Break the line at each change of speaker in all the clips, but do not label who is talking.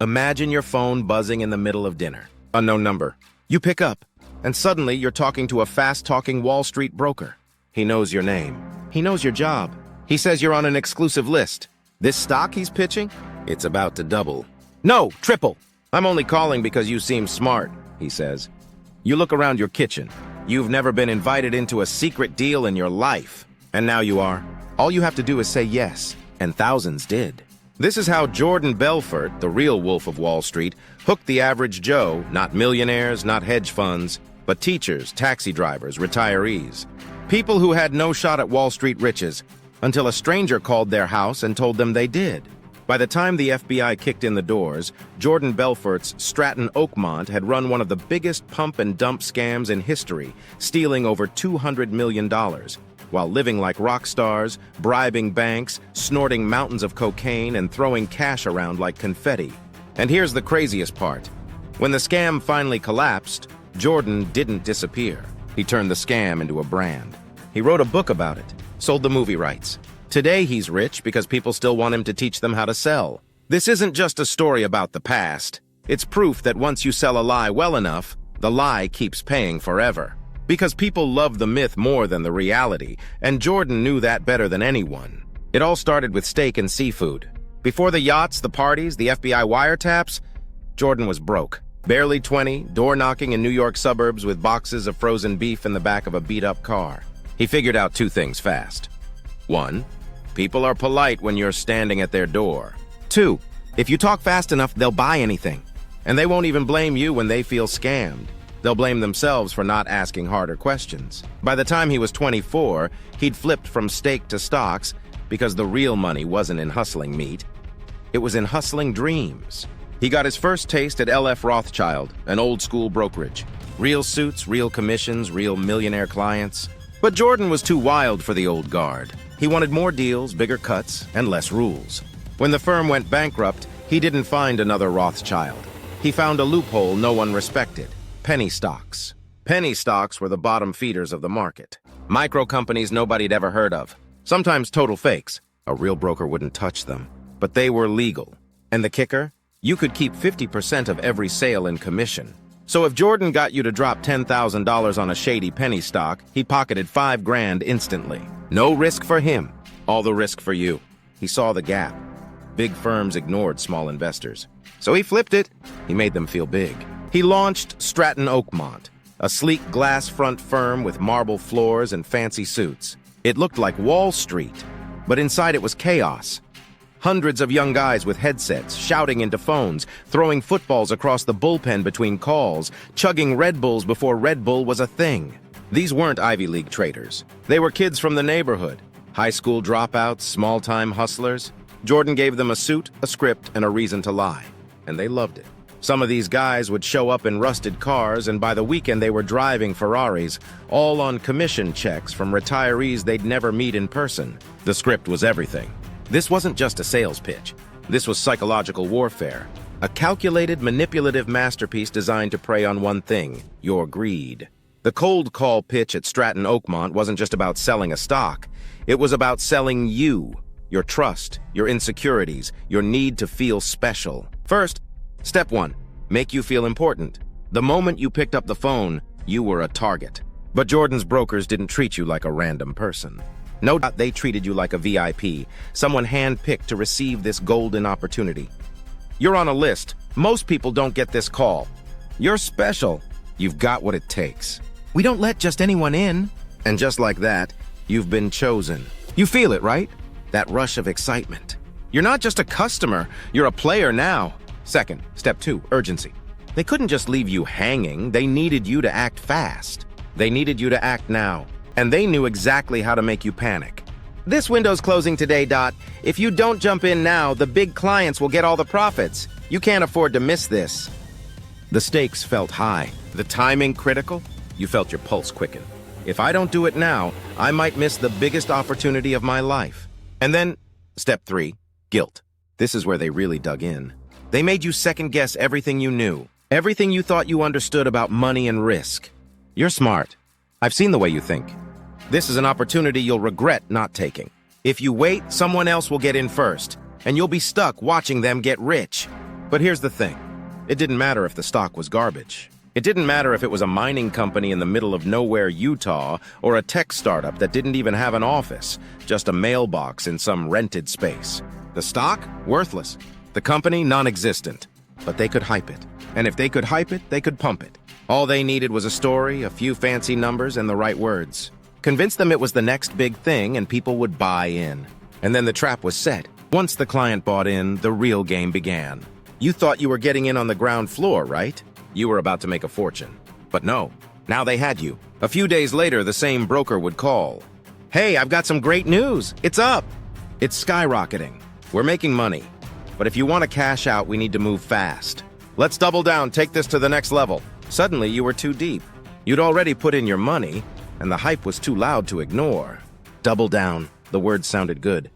Imagine your phone buzzing in the middle of dinner. Unknown number. You pick up, and suddenly you're talking to a fast-talking Wall Street broker. He knows your name. He knows your job. He says you're on an exclusive list. This stock he's pitching? It's about to double. No, triple. I'm only calling because you seem smart, he says. You look around your kitchen. You've never been invited into a secret deal in your life. And now you are. All you have to do is say yes, and thousands did. This is how Jordan Belfort, the real Wolf of Wall Street, hooked the average Joe, not millionaires, not hedge funds, but teachers, taxi drivers, retirees. People who had no shot at Wall Street riches, until a stranger called their house and told them they did. By the time the FBI kicked in the doors, Jordan Belfort's Stratton Oakmont had run one of the biggest pump and dump scams in history, stealing over $200 million, while living like rock stars, bribing banks, snorting mountains of cocaine, and throwing cash around like confetti. And here's the craziest part. When the scam finally collapsed, Jordan didn't disappear. He turned the scam into a brand. He wrote a book about it, sold the movie rights. Today he's rich because people still want him to teach them how to sell. This isn't just a story about the past. It's proof that once you sell a lie well enough, the lie keeps paying forever. Because people love the myth more than the reality, and Jordan knew that better than anyone. It all started with steak and seafood. Before the yachts, the parties, the FBI wiretaps, Jordan was broke. Barely 20, door-knocking in New York suburbs with boxes of frozen beef in the back of a beat-up car. He figured out two things fast. 1, people are polite when you're standing at their door. 2, if you talk fast enough, they'll buy anything. And they won't even blame you when they feel scammed. They'll blame themselves for not asking harder questions. By the time he was 24, he'd flipped from steak to stocks because the real money wasn't in hustling meat. It was in hustling dreams. He got his first taste at L.F. Rothschild, an old-school brokerage. Real suits, real commissions, real millionaire clients. But Jordan was too wild for the old guard. He wanted more deals, bigger cuts, and less rules. When the firm went bankrupt, he didn't find another Rothschild. He found a loophole no one respected. Penny stocks. Penny stocks were the bottom feeders of the market. Micro companies nobody'd ever heard of. Sometimes total fakes. A real broker wouldn't touch them. But they were legal. And the kicker? You could keep 50% of every sale in commission. So if Jordan got you to drop $10,000 on a shady penny stock, he pocketed $5 grand instantly. No risk for him. All the risk for you. He saw the gap. Big firms ignored small investors. So he flipped it. He made them feel big. He launched Stratton Oakmont, a sleek glass front firm with marble floors and fancy suits. It looked like Wall Street, but inside it was chaos. Hundreds of young guys with headsets, shouting into phones, throwing footballs across the bullpen between calls, chugging Red Bulls before Red Bull was a thing. These weren't Ivy League traders. They were kids from the neighborhood, high school dropouts, small-time hustlers. Jordan gave them a suit, a script, and a reason to lie, and they loved it. Some of these guys would show up in rusted cars, and by the weekend they were driving Ferraris, all on commission checks from retirees they'd never meet in person. The script was everything. This wasn't just a sales pitch. This was psychological warfare. A calculated, manipulative masterpiece designed to prey on one thing: your greed. The cold call pitch at Stratton Oakmont wasn't just about selling a stock. It was about selling you, your trust, your insecurities, your need to feel special. First, Step 1, make you feel important. The moment you picked up the phone, you were a target. But Jordan's brokers didn't treat you like a random person. No doubt they treated you like a VIP, someone handpicked to receive this golden opportunity. You're on a list. Most people don't get this call. You're special. You've got what it takes. We don't let just anyone in. And just like that, you've been chosen. You feel it, right? That rush of excitement. You're not just a customer, you're a player now. Second, step 2, urgency. They couldn't just leave you hanging. They needed you to act fast. They needed you to act now. And they knew exactly how to make you panic. This window's closing today, Dot. If you don't jump in now, the big clients will get all the profits. You can't afford to miss this. The stakes felt high. The timing critical. You felt your pulse quicken. If I don't do it now, I might miss the biggest opportunity of my life. And then, step 3, guilt. This is where they really dug in. They made you second-guess everything you knew, everything you thought you understood about money and risk. You're smart. I've seen the way you think. This is an opportunity you'll regret not taking. If you wait, someone else will get in first, and you'll be stuck watching them get rich. But here's the thing. It didn't matter if the stock was garbage. It didn't matter if it was a mining company in the middle of nowhere, Utah, or a tech startup that didn't even have an office, just a mailbox in some rented space. The stock? Worthless. The company? Non-existent. But they could hype it. And if they could hype it, they could pump it. All they needed was a story, a few fancy numbers, and the right words. Convince them it was the next big thing and people would buy in. And then the trap was set. Once the client bought in, the real game began. You thought you were getting in on the ground floor, right? You were about to make a fortune. But no, now they had you. A few days later, the same broker would call. Hey, I've got some great news. It's up. It's skyrocketing. We're making money. But if you want to cash out, we need to move fast. Let's double down, take this to the next level. Suddenly, you were too deep. You'd already put in your money, and the hype was too loud to ignore. Double down. The words sounded good.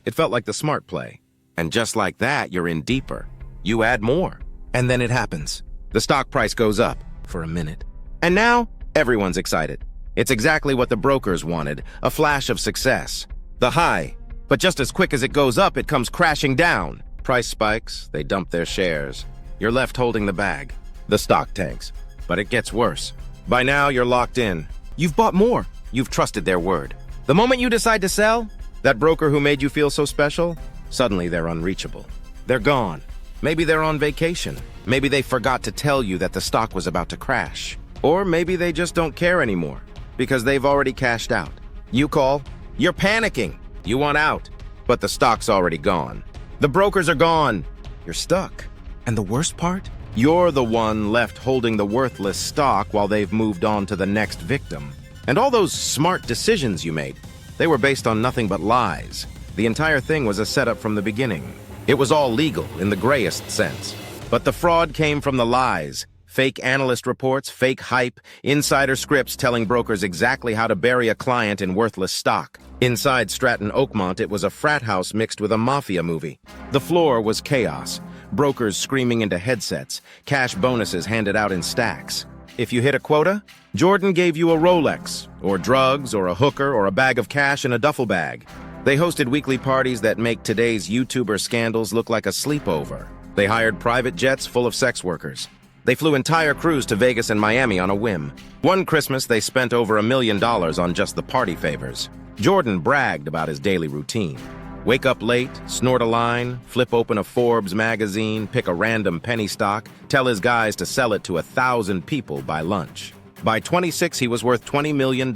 It felt like the smart play. And just like that, you're in deeper. You add more. And then it happens. The stock price goes up for a minute. And now, everyone's excited. It's exactly what the brokers wanted, a flash of success. The high. But just as quick as it goes up, it comes crashing down. Price spikes, they dump their shares. You're left holding the bag. The stock tanks. But it gets worse. By now, you're locked in. You've bought more. You've trusted their word. The moment you decide to sell, that broker who made you feel so special, suddenly they're unreachable. They're gone. Maybe they're on vacation. Maybe they forgot to tell you that the stock was about to crash. Or maybe they just don't care anymore because they've already cashed out. You call, you're panicking. You want out, but the stock's already gone. The brokers are gone. You're stuck. And the worst part? You're the one left holding the worthless stock while they've moved on to the next victim. And all those smart decisions you made, they were based on nothing but lies. The entire thing was a setup from the beginning. It was all legal in the grayest sense. But the fraud came from the lies. Fake analyst reports, fake hype, insider scripts telling brokers exactly how to bury a client in worthless stock. Inside Stratton Oakmont, it was a frat house mixed with a mafia movie. The floor was chaos. Brokers screaming into headsets, cash bonuses handed out in stacks. If you hit a quota, Jordan gave you a Rolex, or drugs, or a hooker, or a bag of cash in a duffel bag. They hosted weekly parties that make today's YouTuber scandals look like a sleepover. They hired private jets full of sex workers. They flew entire crews to Vegas and Miami on a whim. One Christmas, they spent over $1 million on just the party favors. Jordan bragged about his daily routine. Wake up late, snort a line, flip open a Forbes magazine, pick a random penny stock, tell his guys to sell it to 1,000 people by lunch. By 26, he was worth $20 million.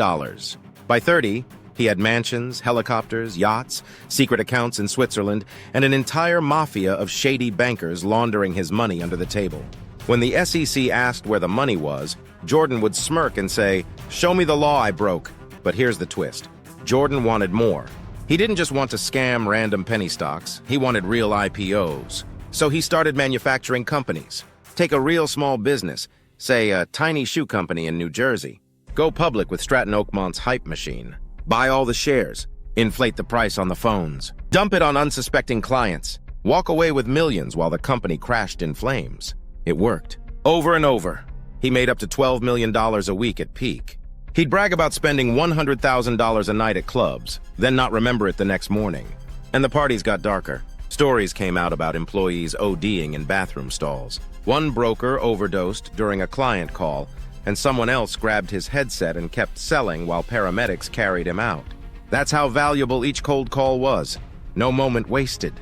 By 30, he had mansions, helicopters, yachts, secret accounts in Switzerland, and an entire mafia of shady bankers laundering his money under the table. When the SEC asked where the money was, Jordan would smirk and say, "Show me the law I broke." But here's the twist. Jordan wanted more. He didn't just want to scam random penny stocks, he wanted real IPOs. So he started manufacturing companies. Take a real small business, say a tiny shoe company in New Jersey. Go public with Stratton Oakmont's hype machine. Buy all the shares. Inflate the price on the phones. Dump it on unsuspecting clients. Walk away with millions while the company crashed in flames. It worked. Over and over. He made up to $12 million a week at peak. He'd brag about spending $100,000 a night at clubs, then not remember it the next morning. And the parties got darker. Stories came out about employees ODing in bathroom stalls. One broker overdosed during a client call, and someone else grabbed his headset and kept selling while paramedics carried him out. That's how valuable each cold call was. No moment wasted.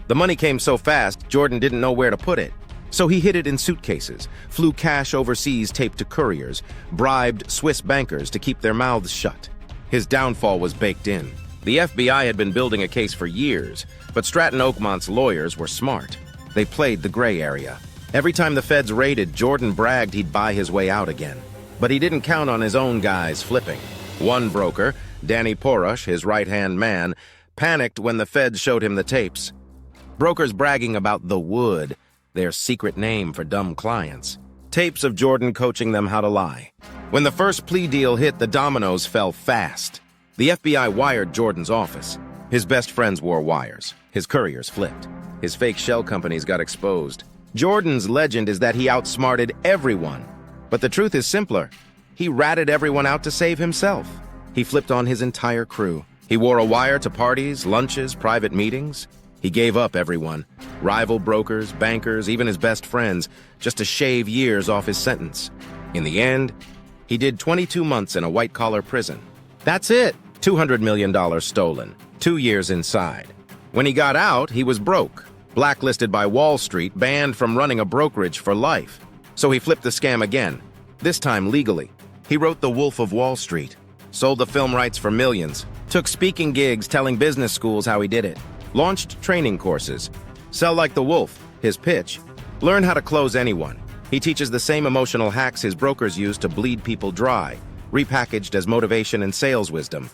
The money came so fast, Jordan didn't know where to put it. So he hid it in suitcases, flew cash overseas taped to couriers, bribed Swiss bankers to keep their mouths shut. His downfall was baked in. The FBI had been building a case for years, but Stratton Oakmont's lawyers were smart. They played the gray area. Every time the feds raided, Jordan bragged he'd buy his way out again. But he didn't count on his own guys flipping. One broker, Danny Porush, his right-hand man, panicked when the feds showed him the tapes. Brokers bragging about the Wood, their secret name for dumb clients. Tapes of Jordan coaching them how to lie. When the first plea deal hit, the dominoes fell fast. The FBI wired Jordan's office. His best friends wore wires. His couriers flipped. His fake shell companies got exposed. Jordan's legend is that he outsmarted everyone. But the truth is simpler. He ratted everyone out to save himself. He flipped on his entire crew. He wore a wire to parties, lunches, private meetings. He gave up everyone, rival brokers, bankers, even his best friends, just to shave years off his sentence. In the end, he did 22 months in a white-collar prison. That's it, $200 million stolen, 2 years inside. When he got out, he was broke, blacklisted by Wall Street, banned from running a brokerage for life. So he flipped the scam again, this time legally. He wrote The Wolf of Wall Street, sold the film rights for millions, took speaking gigs telling business schools how he did it, launched training courses. Sell like the wolf, his pitch. Learn how to close anyone. He teaches the same emotional hacks his brokers use to bleed people dry, repackaged as motivation and sales wisdom.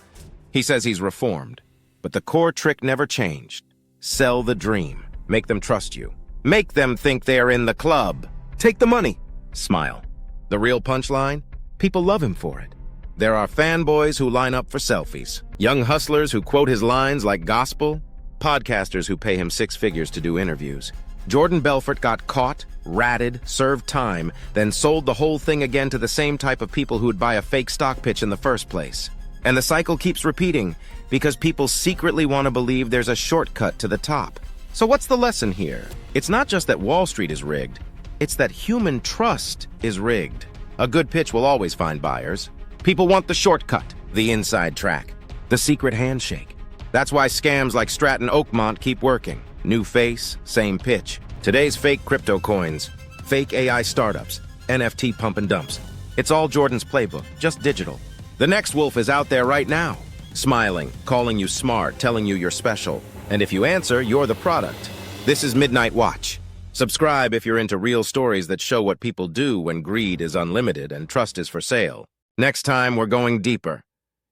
He says he's reformed, but the core trick never changed. Sell the dream. Make them trust you. Make them think they're in the club. Take the money. Smile. The real punchline? People love him for it. There are fanboys who line up for selfies, young hustlers who quote his lines like gospel, podcasters who pay him 6 figures to do interviews. Jordan Belfort got caught, ratted, served time, then sold the whole thing again to the same type of people who'd buy a fake stock pitch in the first place. And the cycle keeps repeating because people secretly want to believe there's a shortcut to the top. So what's the lesson here? It's not just that Wall Street is rigged, it's that human trust is rigged. A good pitch will always find buyers. People want the shortcut, the inside track, the secret handshake. That's why scams like Stratton Oakmont keep working. New face, same pitch. Today's fake crypto coins, fake AI startups, NFT pump and dumps. It's all Jordan's playbook, just digital. The next wolf is out there right now, smiling, calling you smart, telling you you're special. And if you answer, you're the product. This is Midnight Watch. Subscribe if you're into real stories that show what people do when greed is unlimited and trust is for sale. Next time, we're going deeper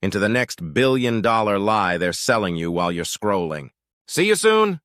into the next billion-dollar lie they're selling you while you're scrolling. See you soon!